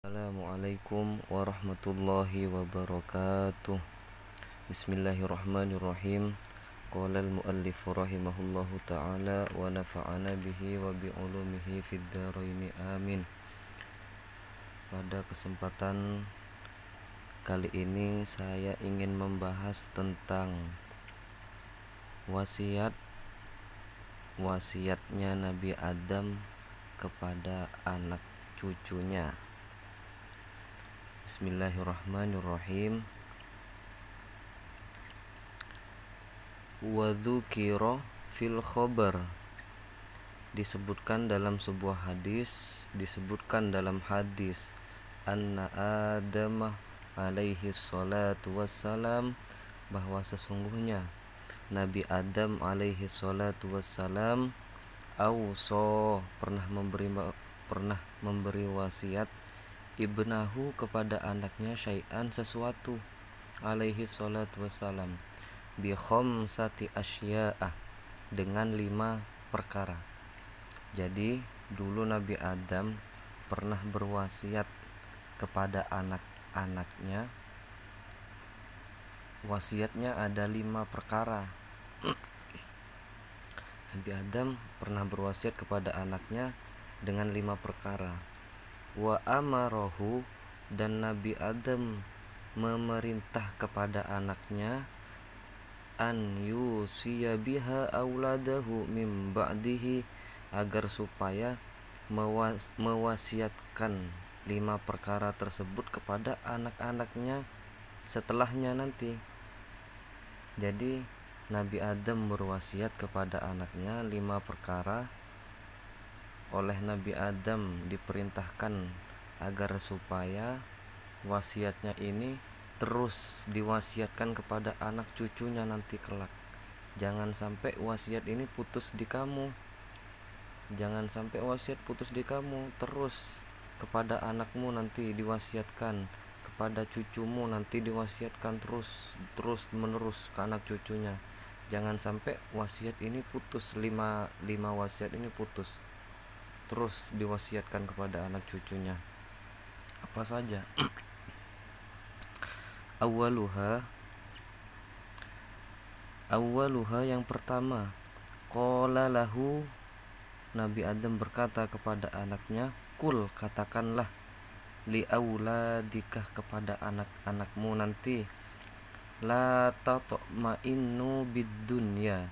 Assalamualaikum warahmatullahi wabarakatuh. Bismillahirrahmanirrahim. Qala al-muallif rahimahullahu ta'ala wa nafa'ana bihi wa bi'ulumihi fid dharaini amin. Pada kesempatan kali ini saya ingin membahas tentang wasiatnya Nabi Adam kepada anak cucunya. Bismillahirrahmanirrahim. Wa dzukira fil khabar, disebutkan dalam hadis anna Adam alaihi salatu wassalam, bahwa sesungguhnya Nabi Adam alaihi salatu wassalam auso pernah memberi wasiat ibnahu kepada anaknya syai'an sesuatu alaihi salatu wassalam bi khamsati asya'ah, dengan 5 perkara. Jadi dulu Nabi Adam pernah berwasiat kepada anak-anaknya. Wasiatnya ada 5 perkara. Nabi Adam pernah berwasiat kepada anaknya dengan 5 perkara. Wa amarahu, dan Nabi Adam memerintah kepada anaknya an yusiya biha auladahu min ba'dihi, agar supaya mewasiatkan 5 perkara tersebut kepada anak-anaknya setelahnya nanti. Jadi Nabi Adam berwasiat kepada anaknya 5 perkara. Oleh Nabi Adam diperintahkan agar supaya wasiatnya ini terus diwasiatkan kepada anak cucunya nanti kelak. Jangan sampai wasiat ini putus di kamu. Jangan sampai wasiat putus di kamu, terus kepada anakmu nanti diwasiatkan, kepada cucumu nanti diwasiatkan terus menerus ke anak cucunya. Jangan sampai wasiat ini putus, 5 wasiat ini putus, terus diwasiatkan kepada anak cucunya. Apa saja? Awaluha, yang pertama, qala lahu, Nabi Adam berkata kepada anaknya, kul, katakanlah, li auladikah, kepada anak-anakmu nanti, la tatma'innu bid dunya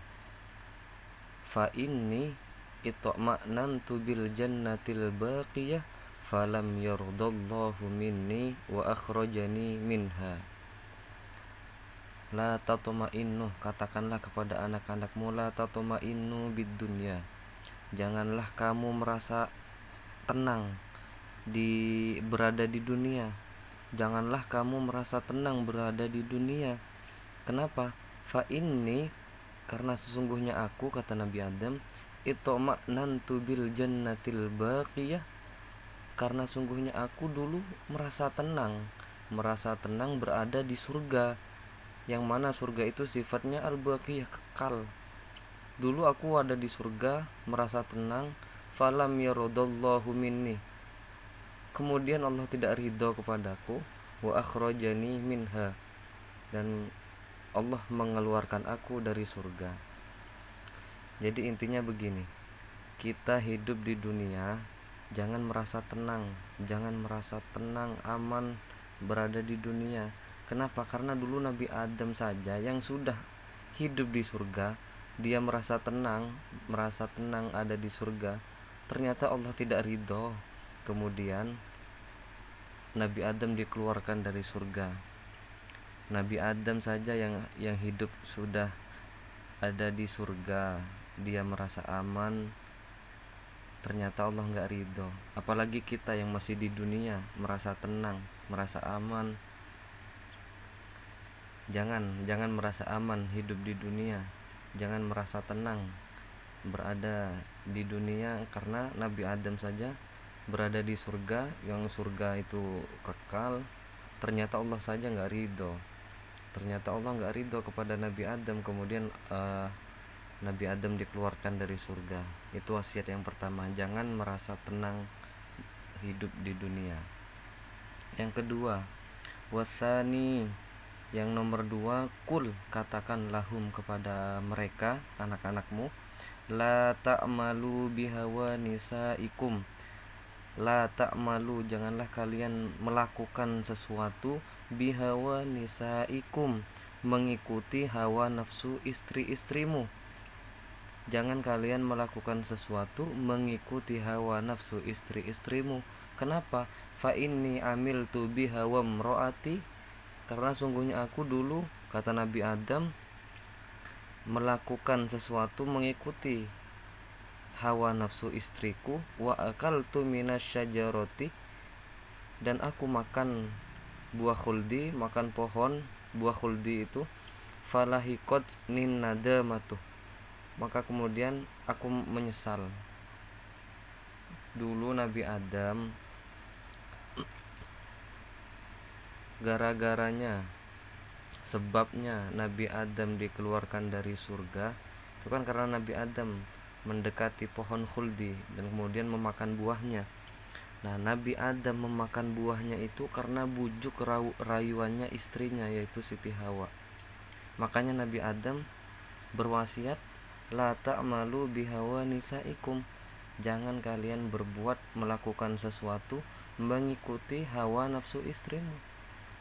fa inni itma'nantu bil jannatil baqiyah falam yardallahu minni wa akhrajani minha. La tatma'innu, katakanlah kepada anak-anakmu, la tatma'innu bid dunya, janganlah kamu merasa tenang berada di dunia. Janganlah kamu merasa tenang berada di dunia. Kenapa? Fa inni, karena sesungguhnya aku, kata Nabi Adam, itma'nantu bil jannatil baqiyah, karena sungguhnya aku dulu merasa tenang berada di surga, yang mana surga itu sifatnya al-baqiyah, kekal. Dulu aku ada di surga, merasa tenang. Falam yaradallahu minni, kemudian Allah tidak ridho kepadaku. Wa akhrajani minha, dan Allah mengeluarkan aku dari surga. Jadi intinya begini, kita hidup di dunia jangan merasa tenang, aman berada di dunia. Kenapa? Karena dulu Nabi Adam saja yang sudah hidup di surga, dia merasa tenang ada di surga, ternyata Allah tidak ridho. Kemudian Nabi Adam dikeluarkan dari surga. Nabi Adam saja yang hidup sudah ada di surga, dia merasa aman, ternyata Allah nggak ridho. Apalagi kita yang masih di dunia, merasa tenang, merasa aman. Jangan merasa aman hidup di dunia, jangan merasa tenang berada di dunia, karena Nabi Adam saja berada di surga, yang surga itu kekal, ternyata Allah saja nggak ridho. Ternyata Allah nggak ridho kepada Nabi Adam. Kemudian Nabi Adam dikeluarkan dari surga. Itu wasiat yang pertama, jangan merasa tenang hidup di dunia. Yang kedua, wasani, yang nomor dua, kul, katakan lahum kepada mereka anak-anakmu, la ta'malu bihawa nisaikum, la ta'malu, janganlah kalian melakukan sesuatu, bihawa nisaikum, mengikuti hawa nafsu istri-istrimu. Jangan kalian melakukan sesuatu mengikuti hawa nafsu istri-istrimu. Kenapa? Fa inni amiltu bihawa mroati, karena sungguhnya aku dulu, kata Nabi Adam, melakukan sesuatu mengikuti hawa nafsu istriku, wa akaltu minasyajarati, dan aku makan buah khuldi, makan pohon buah khuldi itu, falahikot nin nadamatu, maka kemudian aku menyesal. Dulu Nabi Adam, gara-garanya, sebabnya Nabi Adam dikeluarkan dari surga itu kan karena Nabi Adam mendekati pohon khuldi dan kemudian memakan buahnya. Nah, Nabi Adam memakan buahnya itu karena bujuk rayuannya istrinya, yaitu Siti Hawa. Makanya Nabi Adam berwasiat, la ta'malu bihawa nisaikum, jangan kalian berbuat melakukan sesuatu mengikuti hawa nafsu istrimu.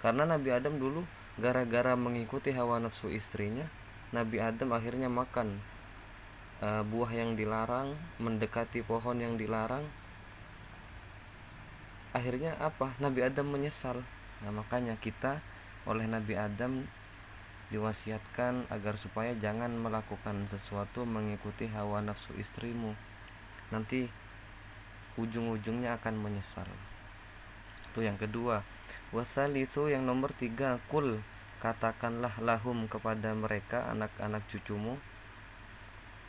Karena Nabi Adam dulu gara-gara mengikuti hawa nafsu istrinya, Nabi Adam akhirnya makan buah yang dilarang, mendekati pohon yang dilarang. Akhirnya apa? Nabi Adam menyesal. Nah, makanya kita oleh Nabi Adam diwasiatkan agar supaya jangan melakukan sesuatu mengikuti hawa nafsu istrimu, nanti ujung-ujungnya akan menyesal. Itu yang kedua. Wasalitsu, yang nomor tiga, kul, katakanlah lahum kepada mereka anak-anak cucumu,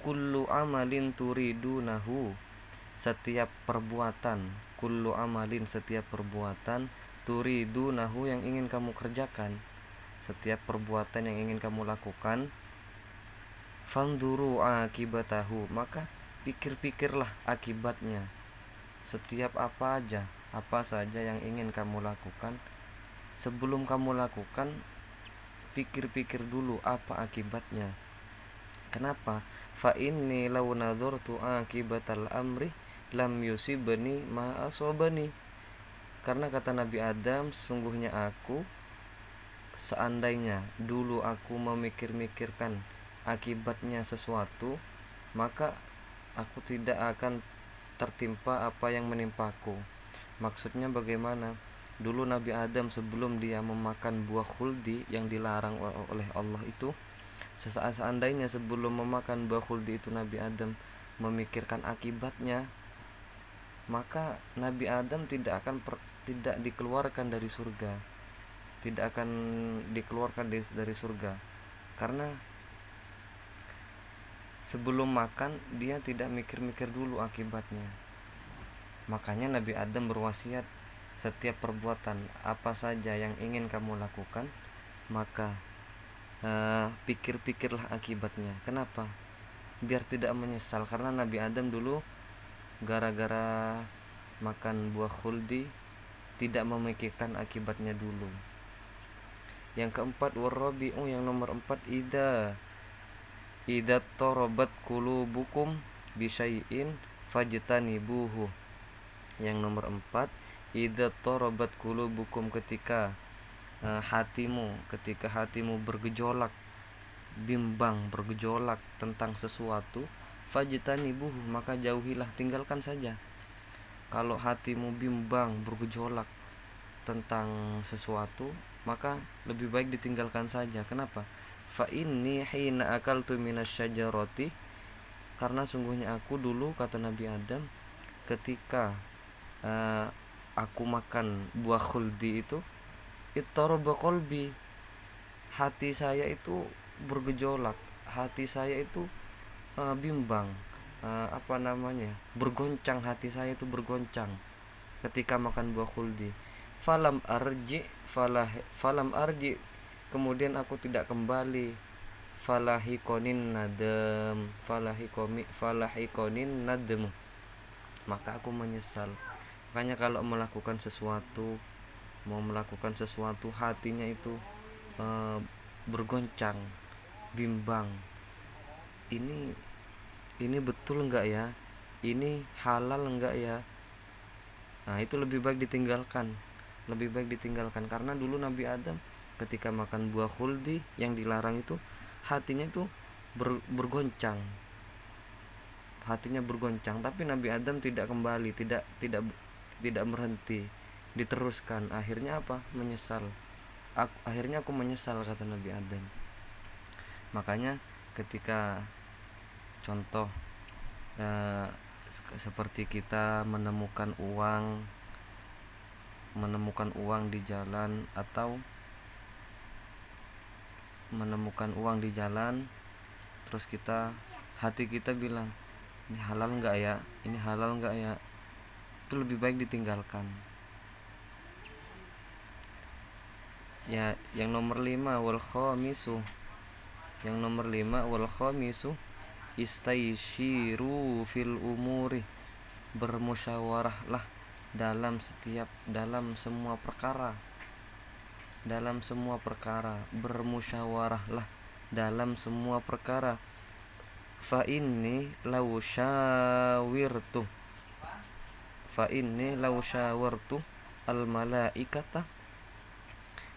kullu amalin turidunahu, setiap perbuatan, kullu amalin, setiap perbuatan, turidunahu, yang ingin kamu kerjakan, setiap perbuatan yang ingin kamu lakukan, fanduru akibatahu, maka pikir-pikirlah akibatnya. Setiap apa saja yang ingin kamu lakukan, sebelum kamu lakukan, pikir-pikir dulu apa akibatnya. Kenapa? Fa inni law nadhartu akibatal amri lam yusibani ma asobani, karena kata Nabi Adam, sesungguhnya aku, seandainya dulu aku memikir-mikirkan akibatnya sesuatu, maka aku tidak akan tertimpa apa yang menimpaku. Maksudnya bagaimana? Dulu Nabi Adam sebelum dia memakan buah khuldi yang dilarang oleh Allah itu, seandainya sebelum memakan buah khuldi itu Nabi Adam memikirkan akibatnya, maka Nabi Adam tidak dikeluarkan dari surga, tidak akan dikeluarkan dari surga, karena sebelum makan dia tidak mikir-mikir dulu akibatnya. Makanya Nabi Adam berwasiat, setiap perbuatan apa saja yang ingin kamu lakukan, maka pikir-pikirlah akibatnya. Kenapa? Biar tidak menyesal, karena Nabi Adam dulu gara-gara makan buah khuldi tidak memikirkan akibatnya dulu. Yang keempat, warabi'u, yang nomor 4, idza tarabat qulubukum bisyai'in fajtanibuhu. Yang nomor 4, idza tarabat qulubukum, ketika hatimu bergejolak, bimbang, bergejolak tentang sesuatu, fajtanibuhu, maka jauhilah, tinggalkan saja. Kalau hatimu bimbang, bergejolak tentang sesuatu, maka lebih baik ditinggalkan saja. Kenapa? Fa inni hina akaltu minasyajarati, karena sungguhnya aku dulu, kata Nabi Adam, ketika aku makan buah khuldi itu, ittaraba qalbi, hati saya itu bergejolak, hati saya itu bimbang, bergoncang, hati saya itu bergoncang ketika makan buah khuldi. Falam arji, kemudian aku tidak kembali, falahikonin nadem, maka aku menyesal. Makanya kalau melakukan sesuatu mau melakukan sesuatu hatinya itu bergoncang, bimbang. Ini betul enggak ya? Ini halal enggak ya? Nah, itu lebih baik ditinggalkan. Lebih baik ditinggalkan karena dulu Nabi Adam ketika makan buah khuldi yang dilarang itu hatinya itu bergoncang. Hatinya bergoncang, tapi Nabi Adam tidak kembali, tidak berhenti, diteruskan. Akhirnya apa? Menyesal. Akhirnya aku menyesal, kata Nabi Adam. Makanya ketika contoh seperti kita menemukan uang di jalan, atau menemukan uang di jalan, terus hati kita bilang, ini halal enggak ya, ini halal enggak ya, itu lebih baik ditinggalkan. Ya, yang nomor 5 wal khamisu, istaishiru fil umuri, bermusyawarahlah dalam semua perkara, bermusyawarahlah dalam semua perkara. Fa inni law syawartu al malaikata,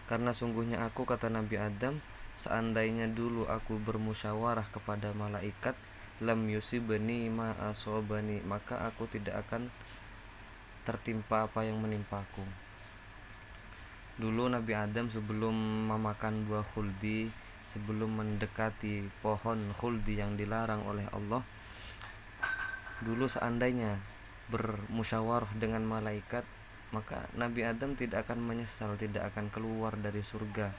karena sungguhnya aku, kata Nabi Adam, seandainya dulu aku bermusyawarah kepada malaikat, lam yusibani ma asobani, maka aku tidak akan tertimpa apa yang menimpaku. Dulu Nabi Adam sebelum memakan buah khuldi, sebelum mendekati pohon khuldi yang dilarang oleh Allah, dulu seandainya bermusyawarah dengan malaikat, maka Nabi Adam tidak akan menyesal, tidak akan keluar dari surga,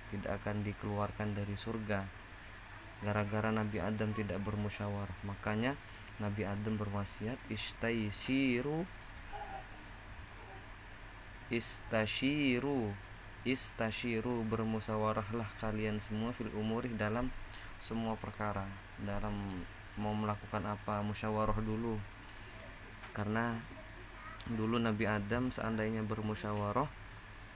tidak akan dikeluarkan dari surga gara-gara Nabi Adam tidak bermusyawarah. Makanya Nabi Adam berwasiat, istashiru, bermusyawarahlah kalian semua fil umuri, dalam semua perkara. Dalam mau melakukan apa, musyawarah dulu. Karena dulu Nabi Adam seandainya bermusyawarah,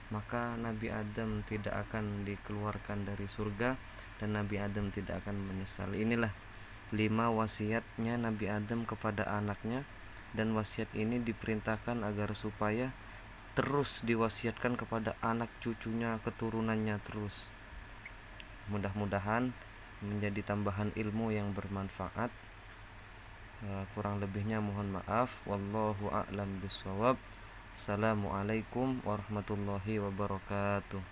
maka Nabi Adam tidak akan dikeluarkan dari surga dan Nabi Adam tidak akan menyesal. Inilah 5 wasiatnya Nabi Adam kepada anaknya, dan wasiat ini diperintahkan agar supaya terus diwasiatkan kepada anak cucunya, keturunannya terus. Mudah-mudahan menjadi tambahan ilmu yang bermanfaat. Kurang lebihnya mohon maaf. Wallahu a'lam bishawab. Assalamualaikum warahmatullahi wabarakatuh.